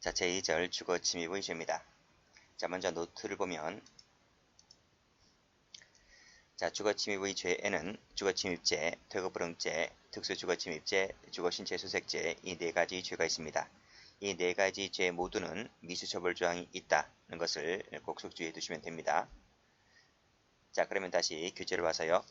자, 제2절 주거 침입의 죄입니다. 자, 먼저 노트를 보면, 자, 주거 침입의 죄에는 주거 침입죄, 퇴거불응죄, 특수주거 침입죄, 주거 신체 수색죄 이 네 가지 죄가 있습니다. 이 네 가지 죄 모두는 미수처벌 조항이 있다는 것을 꼭 숙지해 두시면 됩니다. 자, 그러면 다시 규제를 봐서요.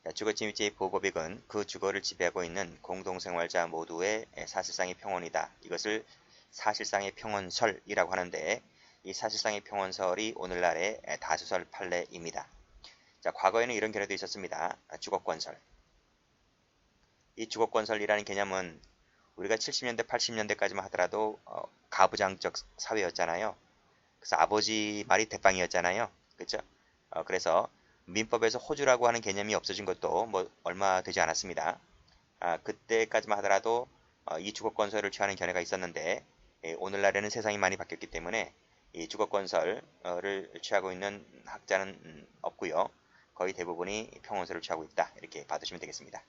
자, 주거 침입죄의 보호법익은 그 주거를 지배하고 있는 공동생활자 모두의 사실상의 평온이다. 이것을 사실상의 평온설이라고 하는데, 이 사실상의 평온설이 오늘날의 다수설 판례입니다. 자, 과거에는 이런 견해도 있었습니다. 주거권설. 이 주거권설이라는 개념은 우리가 70년대, 80년대까지만 하더라도 가부장적 사회였잖아요. 그래서 아버지 말이 대빵이었잖아요. 그렇죠? 그래서 민법에서 호주라고 하는 개념이 없어진 것도 뭐 얼마 되지 않았습니다. 그때까지만 하더라도 이 주거권설을 취하는 견해가 있었는데, 오늘날에는 세상이 많이 바뀌었기 때문에 이 주거권설을 취하고 있는 학자는 없고요. 거의 대부분이 평온설을 취하고 있다. 이렇게 봐두시면 되겠습니다.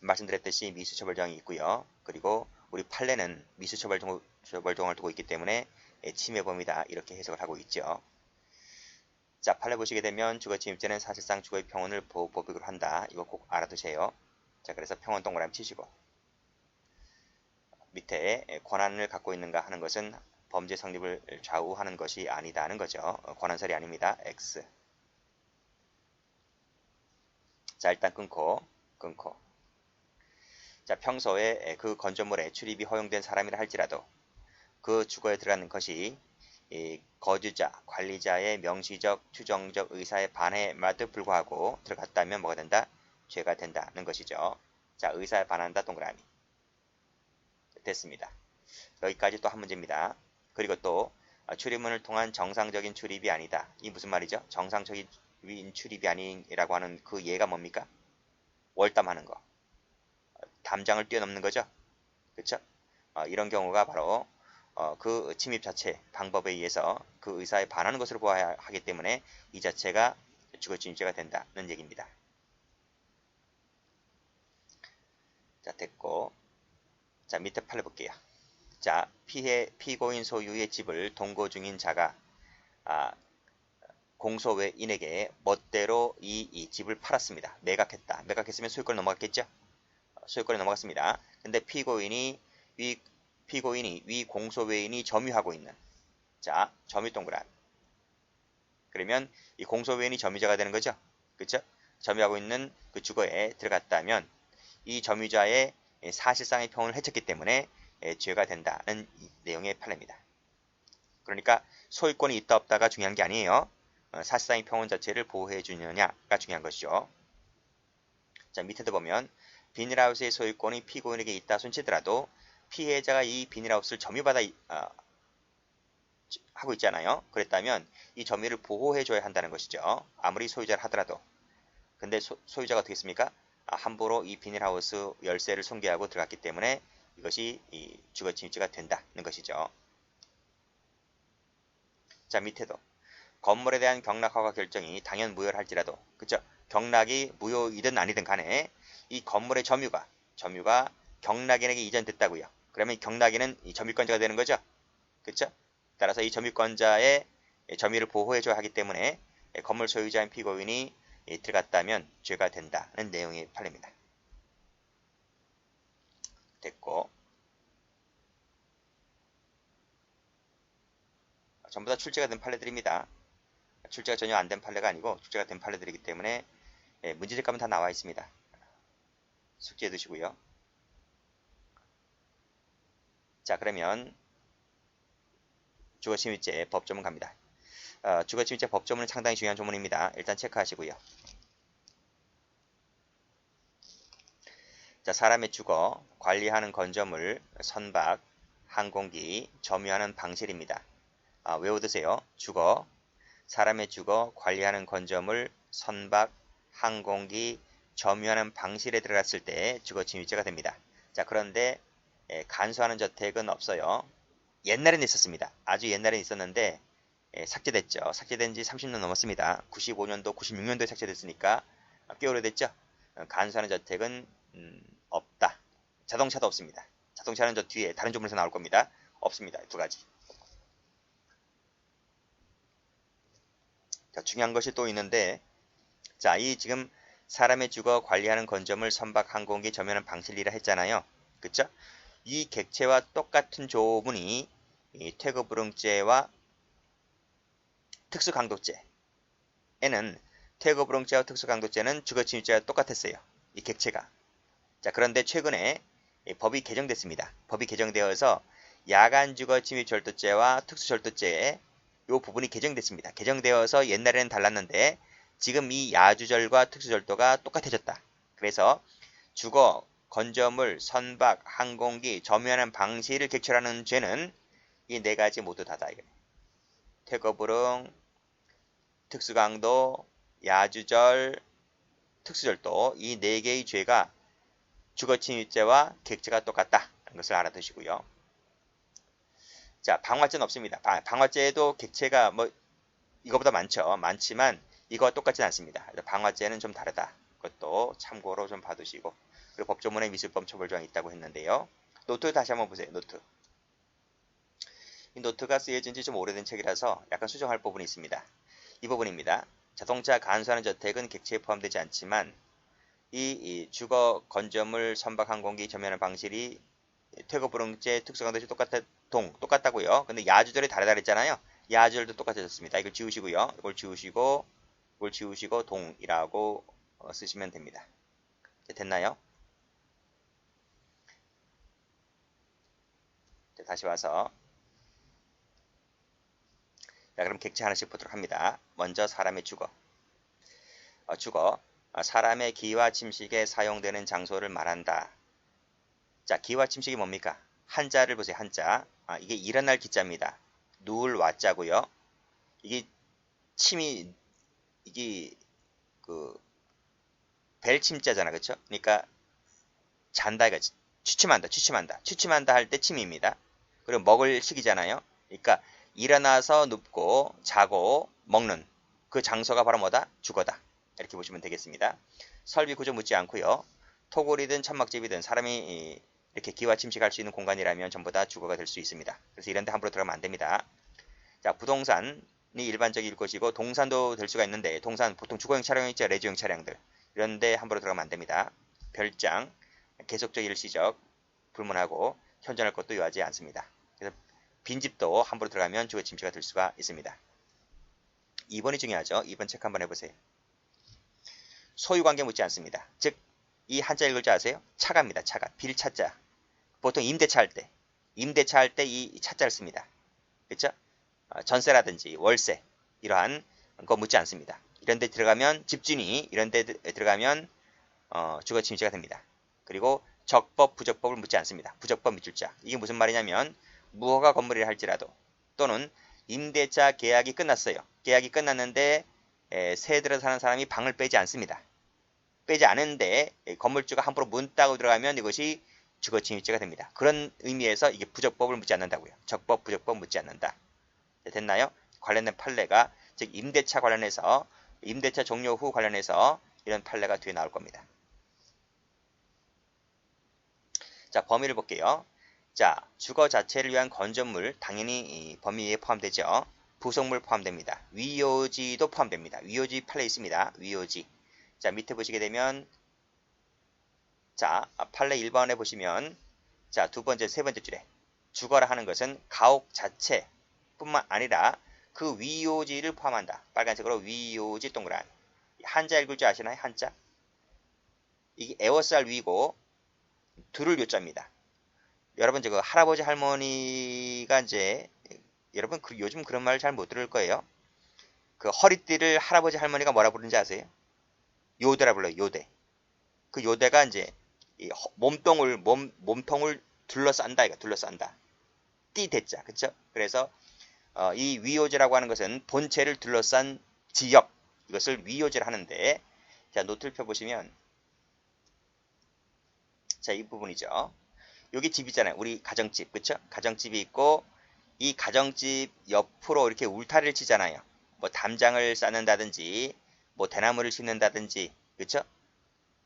말씀드렸듯이 미수처벌 조항이 있고요. 그리고 우리 판례는 미수처벌 조항을 두고 있기 때문에 침해범이다. 이렇게 해석을 하고 있죠. 자, 판례 보시게 되면 주거침입죄는 사실상 주거의 평온을 보호법익으로 한다. 이거 꼭 알아두세요. 자, 그래서 평온 동그라미 치시고, 밑에 권한을 갖고 있는가 하는 것은 범죄 성립을 좌우하는 것이 아니다는 거죠. 권한설이 아닙니다. X. 자, 일단 끊고. 자, 평소에 그 건조물에 출입이 허용된 사람이라 할지라도 그 주거에 들어가는 것이 거주자, 관리자의 명시적, 추정적 의사에 반해마도 불구하고 들어갔다면 뭐가 된다? 죄가 된다는 것이죠. 자, 의사에 반한다 동그라미. 됐습니다. 여기까지 또 한 문제입니다. 그리고 또 출입문을 통한 정상적인 출입이 아니다. 이 무슨 말이죠? 정상적인 출입이 아니라고 하는 그 예가 뭡니까? 월담하는 거. 담장을 뛰어넘는 거죠. 그렇죠? 이런 경우가 바로 그 침입 자체 방법에 의해서 그 의사에 반하는 것으로 보아야 하기 때문에 이 자체가 주거침입죄가 된다는 얘기입니다. 자, 됐고, 자, 밑에 판례 볼게요. 자, 피고인 소유의 집을 동거 중인 자가 공소외인에게 멋대로 이 집을 팔았습니다. 매각했다. 매각했으면 소유권 넘어갔겠죠? 소유권이 넘어갔습니다. 근데 피고인이 위 공소외인이 점유하고 있는, 자, 점유 동그라미. 그러면 이 공소외인이 점유자가 되는 거죠. 그렇죠? 점유하고 있는 그 주거에 들어갔다면 이 점유자의 사실상의 평온을 해쳤기 때문에 죄가 된다는 내용의 판례입니다. 그러니까 소유권이 있다 없다가 중요한 게 아니에요. 사실상의 평온 자체를 보호해 주느냐가 중요한 것이죠. 자, 밑에도 보면 비닐하우스의 소유권이 피고인에게 있다 손치더라도 피해자가 이 비닐하우스를 점유받아 하고 있잖아요. 그랬다면 이 점유를 보호해 줘야 한다는 것이죠. 아무리 소유자를 하더라도. 근데 소유자가 어떻게 했습니까? 함부로 이 비닐하우스 열쇠를 손괴하고 들어갔기 때문에 이것이 이 주거침입죄가 된다는 것이죠. 자, 밑에도 건물에 대한 경락허가 결정이 당연 무효할지라도, 그쵸? 경락이 무효이든 아니든 간에 이 건물의 점유가 경락인에게 이전됐다고요. 그러면 경락인은 이 점유권자가 되는 거죠. 그쵸? 따라서 이 점유권자의 점유를 보호해줘야 하기 때문에 건물 소유자인 피고인이 들어갔다면 죄가 된다는 내용의 판례입니다. 됐고, 전부 다 출제가 된 판례들입니다. 출제가 전혀 안 된 판례가 아니고 출제가 된 판례들이기 때문에 문제집 가면 다 나와 있습니다. 숙지해 두시고요. 자, 그러면 주거침입죄 법조문 갑니다. 주거침입죄 법조문은 상당히 중요한 조문입니다. 일단 체크하시고요. 자, 사람의 주거, 관리하는 건조물, 선박, 항공기, 점유하는 방실입니다. 외워두세요. 주거, 사람의 주거, 관리하는 건조물, 선박, 항공기, 점유하는 방실에 들어갔을 때 주거침입죄가 됩니다. 자, 그런데 간수하는 저택은 없어요. 옛날에는 있었습니다. 아주 옛날에는 있었는데 삭제됐죠. 삭제된 지 30년 넘었습니다. 95년도, 96년도에 삭제됐으니까 꽤 오래됐죠. 간수하는 저택은 없다. 자동차도 없습니다. 자동차는 저 뒤에 다른 조문에서 나올 겁니다. 없습니다. 두 가지. 자, 중요한 것이 또 있는데, 자, 이 지금 사람의 주거 관리하는 건조물 선박 항공기 점유하는 방실이라 했잖아요. 그쵸? 이 객체와 똑같은 조문이 이 퇴거불응죄와 특수강도죄에는 퇴거불응죄와 특수강도죄는 주거침입죄와 똑같았어요. 이 객체가. 자, 그런데 최근에 법이 개정됐습니다. 법이 개정되어서 야간주거침입절도죄와 특수절도죄에 이 부분이 개정됐습니다. 개정되어서 옛날에는 달랐는데 지금 이 야주절과 특수절도가 똑같아졌다. 그래서 주거, 건조물, 선박, 항공기, 점유하는 방실을 객체라는 죄는 이 네 가지 모두 다다. 퇴거불응, 특수강도, 야주절, 특수절도 이 네 개의 죄가 주거침입죄와 객체가 똑같다. 라는 것을 알아두시고요. 자, 방화죄는 없습니다. 방화죄에도 객체가 뭐 이거보다 많지만 이거와 똑같지는 않습니다. 방화죄는 좀 다르다. 그것도 참고로 좀 봐두시고. 그리고 법조문에 미술범 처벌조항이 있다고 했는데요. 노트 다시 한번 보세요. 노트. 이 노트가 쓰여진 지 좀 오래된 책이라서 약간 수정할 부분이 있습니다. 이 부분입니다. 자동차 간수하는 저택은 객체에 포함되지 않지만 이 주거, 건조물, 선박, 항공기 점유하는 방실이 퇴거불응죄, 특수강도죄 똑같다고요. 근데 야주절이 다르다 그랬잖아요. 야주절도 똑같아졌습니다. 이걸 지우시고요. 이걸 지우시고 동이라고 쓰시면 됩니다. 됐나요? 다시 와서 자, 그럼 객체 하나씩 보도록 합니다. 먼저 사람의 주거. 사람의 기와 침식에 사용되는 장소를 말한다. 자, 기와 침식이 뭡니까? 한자를 보세요. 한자. 이게 일어날 기자입니다. 누울 와자고요. 이게 이게 벨침자잖아. 그쵸? 그러니까 잔다 이거지. 취침한다 할 때 침입니다. 그리고 먹을 식이잖아요. 그러니까 일어나서 눕고 자고 먹는 그 장소가 바로 뭐다? 주거다. 이렇게 보시면 되겠습니다. 설비 구조 묻지 않고요. 토굴이든 천막집이든 사람이 이렇게 기와 침식할 수 있는 공간이라면 전부 다 주거가 될 수 있습니다. 그래서 이런 데 함부로 들어가면 안 됩니다. 자, 부동산이 일반적일 것이고 동산도 될 수가 있는데 동산 보통 주거용 차량이 있죠. 레저용 차량들. 이런 데 함부로 들어가면 안 됩니다. 별장, 계속적 일시적 불문하고 현존할 것도 요하지 않습니다. 그래서 빈집도 함부로 들어가면 주거 침식가 될 수가 있습니다. 2번이 중요하죠. 2번 체크 한번 해보세요. 소유관계 묻지 않습니다. 즉, 이 한자 읽을 줄 아세요? 차가입니다. 차가. 빌차자. 보통 임대차 할 때 이 차자를 씁니다. 그렇죠? 전세라든지 월세 이러한 거 묻지 않습니다. 이런 데 들어가면 집주인이 이런 데 들어가면 주거 침입죄가 됩니다. 그리고 적법, 부적법을 묻지 않습니다. 부적법 밑줄 자. 이게 무슨 말이냐면 무허가 건물이라 할지라도 또는 임대차 계약이 끝났어요. 계약이 끝났는데 새 들어 사는 사람이 방을 빼지 않습니다. 빼지 않은데 건물주가 함부로 문 따고 들어가면 이것이 주거침입죄가 됩니다. 그런 의미에서 이게 부적법을 묻지 않는다고요. 적법, 부적법 묻지 않는다. 됐나요? 관련된 판례가 즉 임대차 관련해서 임대차 종료 후 관련해서 이런 판례가 뒤에 나올 겁니다. 자, 범위를 볼게요. 자, 주거 자체를 위한 건조물 당연히 이 범위에 포함되죠. 부속물 포함됩니다. 위요지도 포함됩니다. 위요지 판례 있습니다. 위요지. 자, 밑에 보시게 되면 자, 판례 1번에 보시면 자, 두 번째, 세 번째 줄에 주거라 하는 것은 가옥 자체 뿐만 아니라 그 위요지를 포함한다. 빨간색으로 위요지 동그라미. 한자 읽을 줄 아시나요? 한자? 이게 에워쌀 위고 둘을 요자입니다. 여러분 저거 할아버지 할머니가 이제 여러분 요즘 그런 말 잘 못 들을 거예요. 그 허리띠를 할아버지 할머니가 뭐라 부르는지 아세요? 요대라 불러요. 요대. 그 요대가 이제 이 몸통을 둘러싼다 이거 둘러싼다. 띠 대자 그쵸? 그래서 이 위요제라고 하는 것은 본체를 둘러싼 지역 이것을 위요제를 하는데 자 노트를 펴보시면 자 이 부분이죠. 여기 집이잖아요. 우리 가정집 그쵸? 가정집이 있고 이 가정집 옆으로 이렇게 울타리를 치잖아요. 뭐 담장을 쌓는다든지 뭐 대나무를 심는다든지 그쵸?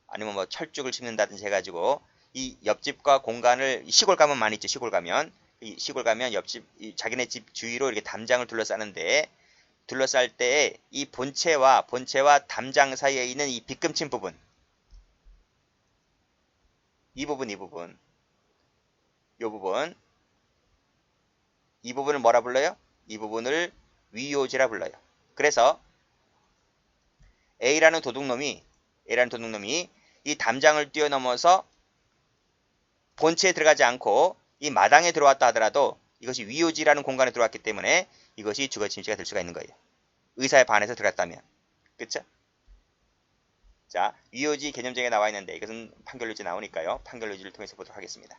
아니면 뭐 철쭉을 심는다든지 해가지고 이 옆집과 공간을 시골 가면 많이 있죠. 시골 가면 이 시골 가면 옆집 자기네 집 주위로 이렇게 담장을 둘러싸는데 둘러쌀 때 이 본체와 담장 사이에 있는 이 빗금친 부분 이 부분 이 부분을 뭐라 불러요? 이 부분을 위요지라 불러요. 그래서 A라는 도둑놈이 이 담장을 뛰어넘어서 본체에 들어가지 않고 이 마당에 들어왔다 하더라도 이것이 위요지라는 공간에 들어왔기 때문에 이것이 주거침입죄가 될 수가 있는 거예요. 의사에 반해서 들어갔다면. 그쵸? 자, 위요지 개념정에 나와 있는데 이것은 판결유지 나오니까요. 판결유지를 통해서 보도록 하겠습니다.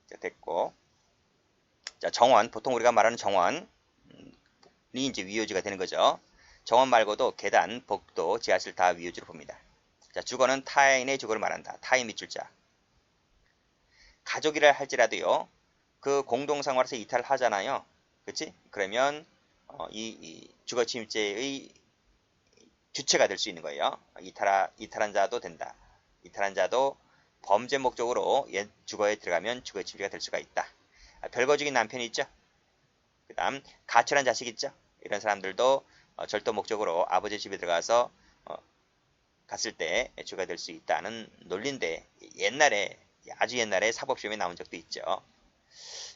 자, 됐고. 자, 정원. 보통 우리가 말하는 정원이 이제 위요지가 되는 거죠. 정원 말고도 계단, 복도, 지하실 다 위요지로 봅니다. 자, 주거는 타인의 주거를 말한다. 타인 밑줄자. 가족이라 할지라도요. 그 공동생활에서 이탈을 하잖아요. 그치? 그러면 이 주거침입죄의 주체가 될 수 있는 거예요. 이탈한 자도 된다. 이탈한 자도 범죄 목적으로 주거에 들어가면 주거침입죄가 될 수가 있다. 별거 중인 남편이 있죠. 그 다음 가출한 자식 있죠. 이런 사람들도 절도 목적으로 아버지 집에 들어가서 갔을 때 주가 될 수 있다는 논리인데 아주 옛날에 사법시험에 나온 적도 있죠.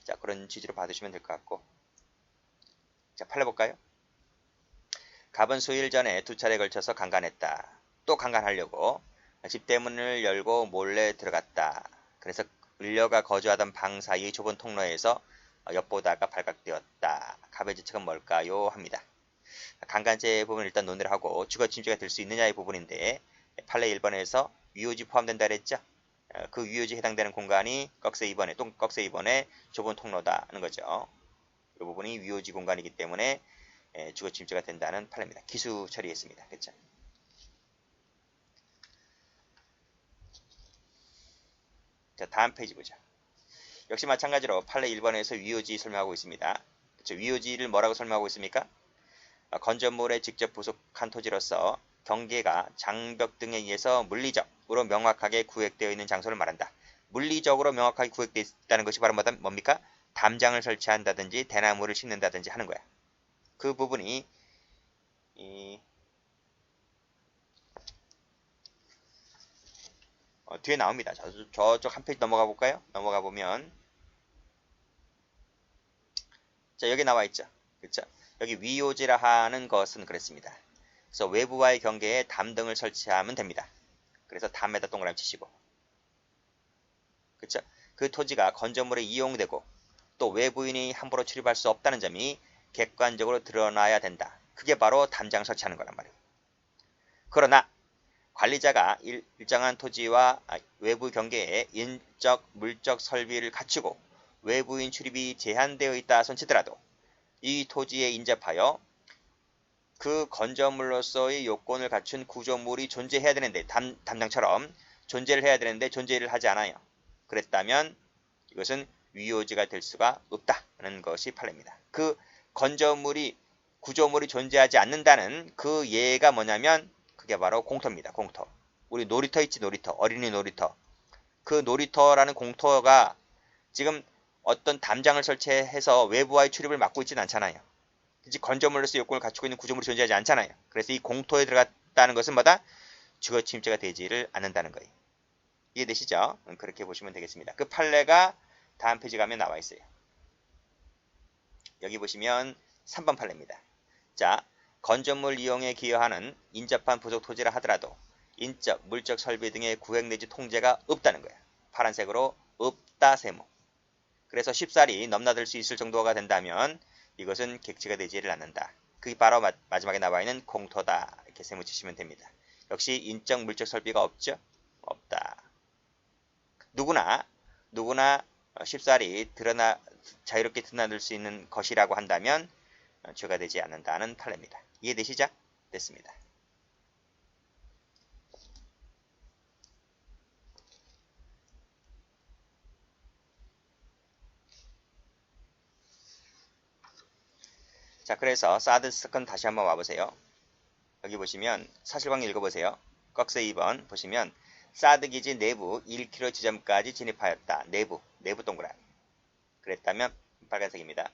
자, 그런 취지로 봐두시면 될 것 같고. 자, 팔려 볼까요? 갑은 수일 전에 2차례에 걸쳐서 강간했다. 또 강간하려고 집대문을 열고 몰래 들어갔다. 그래서 을려가 거주하던 방 사이의 좁은 통로에서 엿보다가 발각되었다. 갑의 지책은 뭘까요? 합니다. 강간죄 부분을 일단 논의를 하고 주거침입죄가 될 수 있느냐의 부분인데 판례 1번에서 위요지 포함된다 그랬죠. 그 위요지에 해당되는 공간이 꺽쇠 2번에 좁은 통로다는 거죠. 이 부분이 위요지 공간이기 때문에 주거침입죄가 된다는 판례입니다. 기수 처리했습니다. 그렇죠? 자, 다음 페이지 보자. 역시 마찬가지로 판례 1번에서 위요지 설명하고 있습니다. 그렇죠? 위요지를 뭐라고 설명하고 있습니까? 건전물에 직접 부속한 토지로서 경계가 장벽 등에 의해서 물리적으로 명확하게 구획되어 있는 장소를 말한다. 물리적으로 명확하게 구획되어 있다는 것이 바로 뭡니까? 담장을 설치한다든지 대나무를 심는다든지 하는 거야. 그 부분이 뒤에 나옵니다. 저쪽 한 페이지 넘어가 볼까요? 넘어가 보면 자, 여기 나와 있죠. 그렇죠? 여기 위요지라 하는 것은 그랬습니다. 그래서 외부와의 경계에 담 등을 설치하면 됩니다. 그래서 담에다 동그라미 치시고. 그렇죠? 그 토지가 건조물에 이용되고 또 외부인이 함부로 출입할 수 없다는 점이 객관적으로 드러나야 된다. 그게 바로 담장 설치하는 거란 말이에요. 그러나 관리자가 일정한 토지와 외부 경계에 인적, 물적 설비를 갖추고 외부인 출입이 제한되어 있다 손치더라도 이 토지에 인접하여 그 건조물로서의 요건을 갖춘 구조물이 존재해야 되는데 담장처럼 존재를 해야 되는데 존재를 하지 않아요. 그랬다면 이것은 위요지가 될 수가 없다는 것이 판례입니다. 그 건조물이 구조물이 존재하지 않는다는 그 예가 뭐냐면 그게 바로 공터입니다. 공터. 우리 놀이터 있지, 놀이터. 어린이 놀이터. 그 놀이터라는 공터가 지금 어떤 담장을 설치해서 외부와의 출입을 막고 있지는 않잖아요. 건조물로서 요건을 갖추고 있는 구조물이 존재하지 않잖아요. 그래서 이 공터에 들어갔다는 것은 뭐다? 주거침입죄가 되지를 않는다는 거예요. 이해되시죠? 그렇게 보시면 되겠습니다. 그 판례가 다음 페이지 가면 나와 있어요. 여기 보시면 3번 판례입니다. 자, 건조물 이용에 기여하는 인접한 부속 토지라 하더라도 인적, 물적 설비 등의 구획 내지 통제가 없다는 거야. 파란색으로 없다 세모. 그래서 쉽사리 넘나들 수 있을 정도가 된다면 이것은 객체가 되지를 않는다. 그게 바로 마지막에 나와 있는 공터다. 이렇게 세모 치시면 됩니다. 역시 인적, 물적 설비가 없죠? 없다. 누구나 쉽사리 자유롭게 드러날 수 있는 것이라고 한다면 죄가 되지 않는다는 판례입니다. 이해되시죠? 됐습니다. 자, 그래서 사드 사건 다시 한번 와보세요. 여기 보시면 사실관계 읽어보세요. 꺽쇠 2번 보시면 사드 기지 내부 1km 지점까지 진입하였다. 내부 동그라미. 그랬다면 빨간색입니다.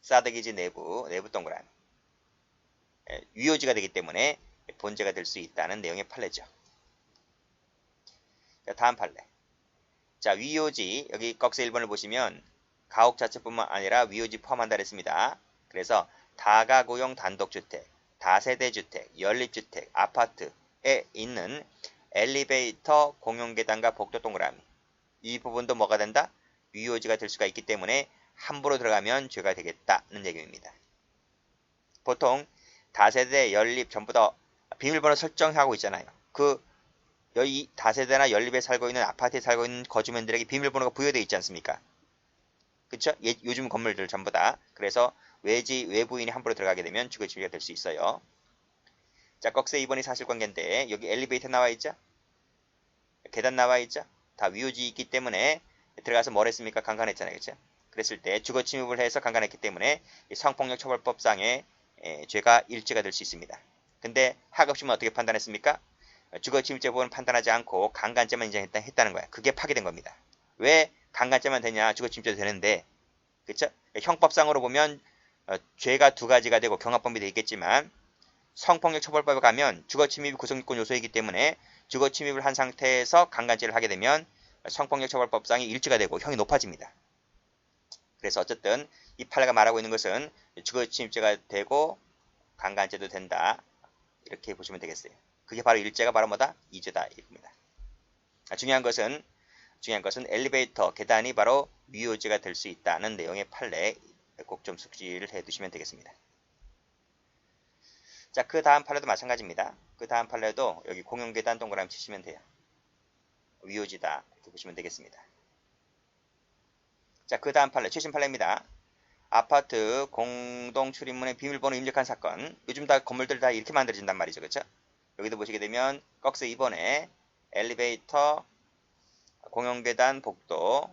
사드 기지 내부 동그라미. 위요지가 되기 때문에 본제가 될 수 있다는 내용의 판례죠. 자, 다음 판례. 자, 위요지 여기 꺽쇠 1번을 보시면 가옥 자체뿐만 아니라 위요지 포함한다 그랬습니다. 그래서 다가구용 단독주택, 다세대주택, 연립주택, 아파트에 있는 엘리베이터, 공용계단과 복도 동그라미. 이 부분도 뭐가 된다? 위요지가 될 수가 있기 때문에 함부로 들어가면 죄가 되겠다는 얘기입니다. 보통 다세대, 연립 전부 다 비밀번호 설정하고 있잖아요. 여기 다세대나 연립에 살고 있는 아파트에 살고 있는 거주민들에게 비밀번호가 부여되어 있지 않습니까? 그쵸? 요즘 건물들 전부 다. 그래서 외부인이 함부로 들어가게 되면 주거침입이 될 수 있어요. 자, 꺽쇠 2번이 사실관계인데 여기 엘리베이터 나와 있죠? 계단 나와 있죠? 다 위요지 있기 때문에 들어가서 뭘 했습니까? 강간했잖아요. 그쵸? 그랬을 때 주거침입을 해서 강간했기 때문에 성폭력처벌법상의 죄가 일죄가 될 수 있습니다. 근데 하급심은 어떻게 판단했습니까? 주거침입죄 부분은 판단하지 않고 강간죄만 인정했다는 거야. 그게 파기된 겁니다. 왜 강간죄만 되냐? 주거침입죄도 되는데, 그쵸? 형법상으로 보면 죄가 두 가지가 되고 경합범위 되어 있겠지만 성폭력처벌법에 가면 주거침입이 구성요건 요소이기 때문에 주거침입을 한 상태에서 강간죄를 하게 되면 성폭력처벌법상이 일죄가 되고 형이 높아집니다. 그래서 어쨌든 이 판례가 말하고 있는 것은 주거침입죄가 되고 강간죄도 된다. 이렇게 보시면 되겠어요. 그게 바로 일죄가 바로 뭐다? 이죄다. 이겁니다. 중요한 것은 엘리베이터, 계단이 바로 위요죄가 될 수 있다는 내용의 판례 꼭 좀 숙지를 해 두시면 되겠습니다. 자, 그 다음 판례도 마찬가지입니다. 그 다음 판례도 여기 공용계단 동그라미 치시면 돼요. 위요지다. 이렇게 보시면 되겠습니다. 자, 그 다음 판례, 최신 판례입니다. 아파트 공동 출입문에 비밀번호 입력한 사건. 요즘 다 건물들 다 이렇게 만들어진단 말이죠. 그렇죠? 여기도 보시게 되면 꺽쇠 2번에 엘리베이터, 공용계단, 복도,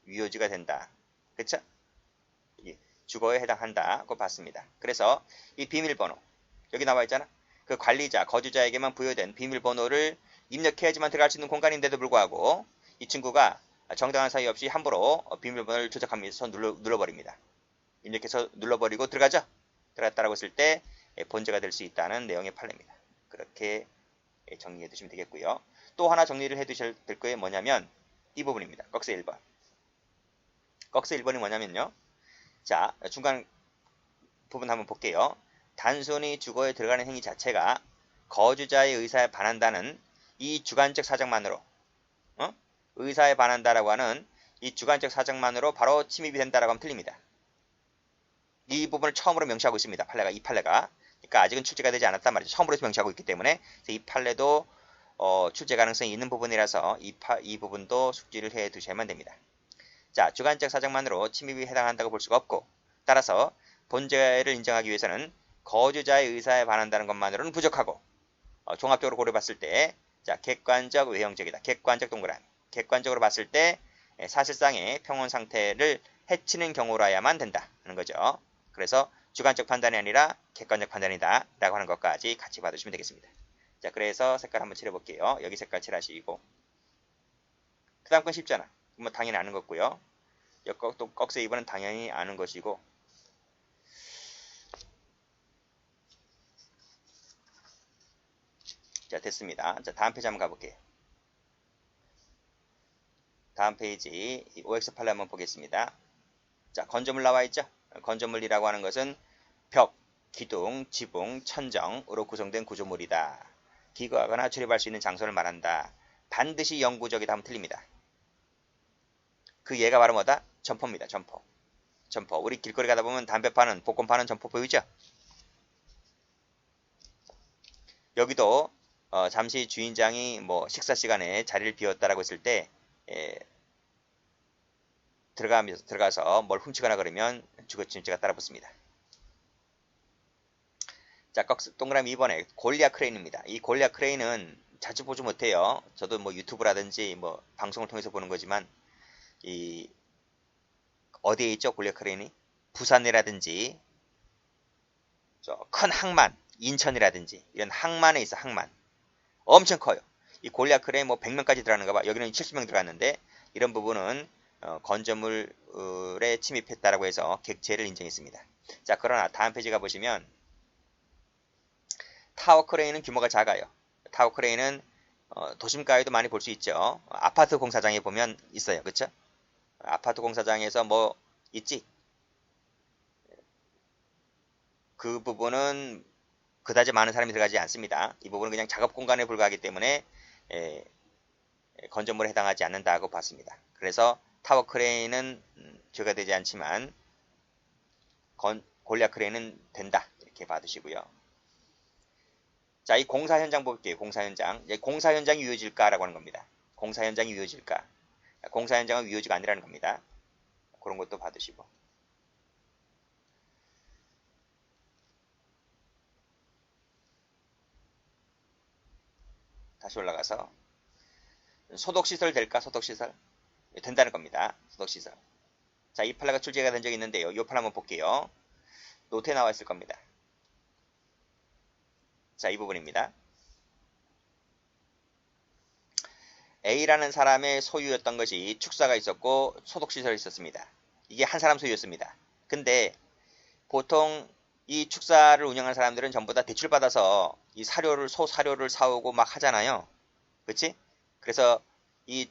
위요지가 된다. 그쵸? 주거에 해당한다고 봤습니다. 그래서 이 비밀번호, 여기 나와 있잖아. 그 관리자, 거주자에게만 부여된 비밀번호를 입력해야지만 들어갈 수 있는 공간인데도 불구하고 이 친구가 정당한 사유 없이 함부로 비밀번호를 조작하면서 눌러버립니다. 입력해서 눌러버리고 들어가죠? 들어갔다라고 했을 때 본죄가 될 수 있다는 내용의 판례입니다. 그렇게 정리해 두시면 되겠고요. 또 하나 정리를 해 두셔야 될 거예요. 뭐냐면 이 부분입니다. 꺽쇠 1번. 꺽쇠 1번이 뭐냐면요. 자, 중간 부분 한번 볼게요. 단순히 주거에 들어가는 행위 자체가 거주자의 의사에 반한다는 이 주관적 사정만으로 의사에 반한다라고 하는 이 주관적 사정만으로 바로 침입이 된다라고 하면 틀립니다. 이 부분을 처음으로 명시하고 있습니다. 이 판례가. 그러니까 아직은 출제가 되지 않았단 말이죠. 처음으로 명시하고 있기 때문에 이 판례도 출제 가능성이 있는 부분이라서 이 부분도 숙지를 해 두셔야만 됩니다. 자, 주관적 사정만으로 침입이 해당한다고 볼 수가 없고 따라서 본죄를 인정하기 위해서는 거주자의 의사에 반한다는 것만으로는 부족하고 종합적으로 고려봤을 때 자, 객관적 외형적이다. 객관적 동그라미. 객관적으로 봤을 때 사실상의 평온 상태를 해치는 경우라야만 된다 하는 거죠. 그래서 주관적 판단이 아니라 객관적 판단이다 라고 하는 것까지 같이 봐두시면 되겠습니다. 자, 그래서 색깔 한번 칠해볼게요. 여기 색깔 칠하시고 그 다음 건 쉽잖아. 뭐 당연히 아는 거고요. 또 꺽쇠 2번은 당연히 아는 것이고 자, 됐습니다. 자, 다음 페이지 한번 가볼게요. 다음 페이지 OX 판례 한번 보겠습니다. 자, 건조물 나와 있죠? 건조물이라고 하는 것은 벽, 기둥, 지붕, 천정으로 구성된 구조물이다. 기거하거나 출입할 수 있는 장소를 말한다. 반드시 영구적이다 하면 틀립니다. 그 예가 바로 뭐다? 점포입니다. 점포. 우리 길거리 가다 보면 담배 파는, 복권 파는 점포 보이죠? 여기도 잠시 주인장이 뭐 식사 시간에 자리를 비웠다라고 했을 때 들어가서 뭘 훔치거나 그러면 주거침입죄가 따라붙습니다. 자, 동그라미 2번에 골리앗 크레인입니다. 이 골리앗 크레인은 자주 보지 못해요. 저도 뭐 유튜브라든지 뭐 방송을 통해서 보는 거지만 어디에 있죠? 골리앗 크레인이? 부산이라든지 큰 항만, 인천이라든지 이런 항만에 있어. 항만 엄청 커요. 이 골리앗 크레인 뭐 100명까지 들어가는가 봐. 여기는 70명 들어갔는데 이런 부분은 건조물에 침입했다라고 해서 객체를 인정했습니다. 자, 그러나 다음 페이지 가보시면 타워 크레인은 규모가 작아요. 타워 크레인은 도심가에도 많이 볼 수 있죠. 아파트 공사장에 보면 있어요. 그쵸? 아파트 공사장에서 뭐 있지? 그 부분은 그다지 많은 사람이 들어가지 않습니다. 이 부분은 그냥 작업 공간에 불과하기 때문에 건조물에 해당하지 않는다고 봤습니다. 그래서 타워 크레인은 죄가 되지 않지만 골리앗 크레인은 된다. 이렇게 봐두시고요. 자, 이 공사 현장 볼게요. 공사 현장. 공사 현장이 위험질까라고 하는 겁니다. 공사 현장이 위험질까? 공사 현장은 위험지가 아니라는 겁니다. 그런 것도 봐두시고. 다시 올라가서 소독시설 될까? 소독시설. 된다는 겁니다. 소독시설. 자, 이 판례가 출제가 된 적이 있는데요. 이 판례 한번 볼게요. 노트에 나와 있을 겁니다. 자, 이 부분입니다. A라는 사람의 소유였던 것이 축사가 있었고 소독시설이 있었습니다. 이게 한 사람 소유였습니다. 근데 보통 이 축사를 운영하는 사람들은 전부 다 대출받아서 이 소 사료를 사오고 막 하잖아요. 그치? 그래서 이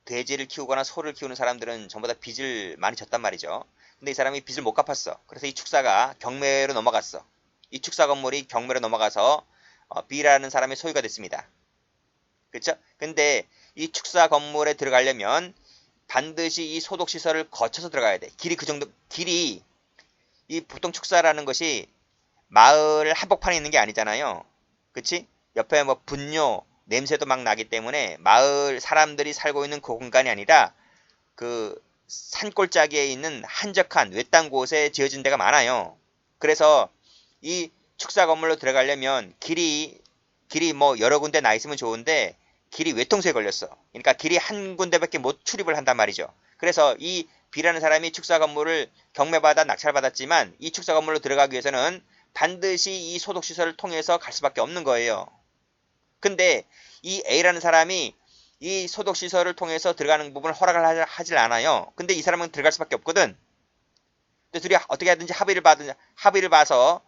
돼지를 키우거나 소를 키우는 사람들은 전부 다 빚을 많이 졌단 말이죠. 근데 이 사람이 빚을 못 갚았어. 그래서 이 축사가 경매로 넘어갔어. 이 축사 건물이 경매로 넘어가서 B라는 사람의 소유가 됐습니다. 그렇죠? 근데 이 축사 건물에 들어가려면 반드시 이 소독시설을 거쳐서 들어가야 돼. 길이 이 보통 축사라는 것이 마을 한복판에 있는 게 아니잖아요. 그치? 옆에 뭐 분뇨, 냄새도 막 나기 때문에 마을 사람들이 살고 있는 그 공간이 아니라 그 산골짜기에 있는 한적한 외딴 곳에 지어진 데가 많아요. 그래서 이 축사 건물로 들어가려면 길이 뭐 여러 군데 나 있으면 좋은데 길이 외통수에 걸렸어. 그러니까 길이 한 군데밖에 못 출입을 한단 말이죠. 그래서 이 B라는 사람이 축사 건물을 경매받아 낙찰받았지만 이 축사 건물로 들어가기 위해서는 반드시 이 소독시설을 통해서 갈 수밖에 없는 거예요. 근데 이 A라는 사람이 이 소독시설을 통해서 들어가는 부분을 허락을 하질 않아요. 근데 이 사람은 들어갈 수밖에 없거든. 근데 둘이 어떻게 하든지 합의를 봐서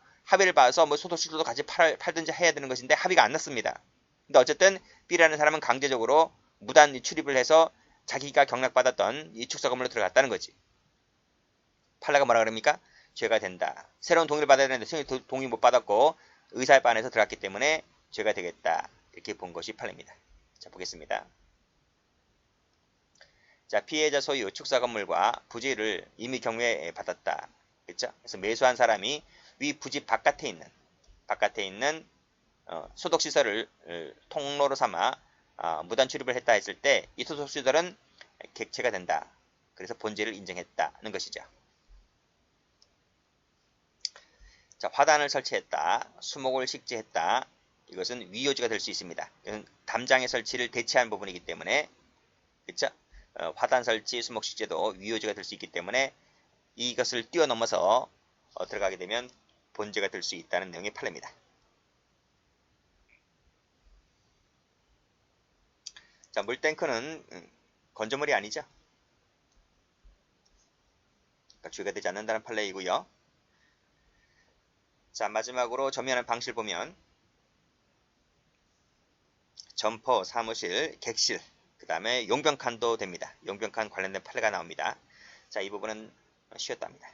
뭐 소독시설도 같이 팔든지 해야 되는 것인데 합의가 안 났습니다. 근데 어쨌든 B라는 사람은 강제적으로 무단 출입을 해서 자기가 경락받았던 이 축사 건물로 들어갔다는 거지. 판례가 뭐라 그럽니까? 죄가 된다. 새로운 동의를 받아야 되는데 새로운 동의 못 받았고 의사반에서 들어갔기 때문에 죄가 되겠다. 이렇게 본 것이 판례입니다. 자, 보겠습니다. 자, 피해자 소유 축사 건물과 부지를 이미 경매에 받았다. 그렇죠? 그래서 매수한 사람이 위 부지 바깥에 있는 소독시설을 통로로 삼아 무단 출입을 했다 했을 때 이 소독시설은 객체가 된다. 그래서 본죄를 인정했다는 것이죠. 자, 화단을 설치했다. 수목을 식재했다. 이것은 위요지가 될 수 있습니다. 이건 담장의 설치를 대체한 부분이기 때문에 그렇죠? 화단 설치, 수목 식재도 위요지가 될 수 있기 때문에 이것을 뛰어넘어서 들어가게 되면 본죄가 될 수 있다는 내용의 판례입니다. 자, 물탱크는 건조물이 아니죠. 그러니까 죄가 되지 않는다는 판례이고요. 자, 마지막으로 점유하는 방식을 보면 점포, 사무실, 객실, 그 다음에 용병칸도 됩니다. 용병칸 관련된 판례가 나옵니다. 자, 이 부분은 쉬웠답니다.